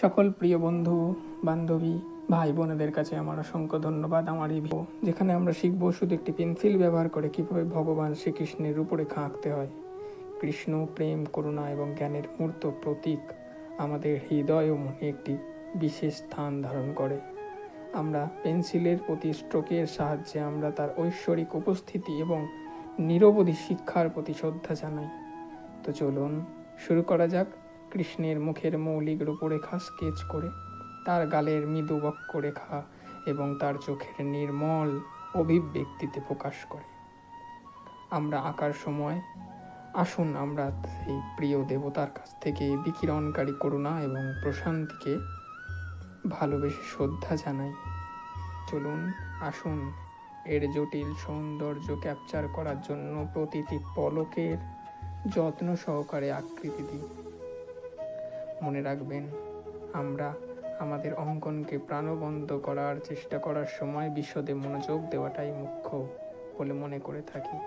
সকল প্রিয় বন্ধু বান্ধবী ভাই বোনেদের কাছে আমার অসংখ্য ধন্যবাদ। আমার এই ভিডিও যেখানে আমরা শিখবো শুধু একটি পেন্সিল ব্যবহার করে কীভাবে ভগবান শ্রীকৃষ্ণের রূপরেখা আঁকতে হয়। কৃষ্ণ প্রেম, করুণা এবং জ্ঞানের মূর্ত প্রতীক আমাদের হৃদয় ও মনে একটি বিশেষ স্থান ধারণ করে। আমরা পেন্সিলের প্রতি স্ট্রোকের সাহায্যে আমরা তার ঐশ্বরিক উপস্থিতি এবং নিরবধি শিক্ষার প্রতি শ্রদ্ধা জানাই। তো চলুন শুরু করা যাক। কৃষ্ণের মুখের মৌলিক রূপরেখা স্কেচ করে, তার গালের মৃদু বক্ষরেখা এবং তার চোখের নির্মল অভিব্যক্তিতে প্রকাশ করে। আমরা আঁকার সময় আসুন আমরা সেই প্রিয় দেবতার কাছ থেকে বিকিরণকারী করুণা এবং প্রশান্তিকে ভালোবেসে শ্রদ্ধা জানাই। চলুন আসুন এর জটিল সৌন্দর্য ক্যাপচার করার জন্য প্রতিটি পলকের যত্ন সহকারে আকৃতি দিই। মনে রাখবেন, আমরা আমাদের অঙ্কনকে প্রাণবন্ত করার চেষ্টা করার সময় বিশদে মনোযোগ দেওয়াটাই মুখ্য বলে মনে করে থাকি।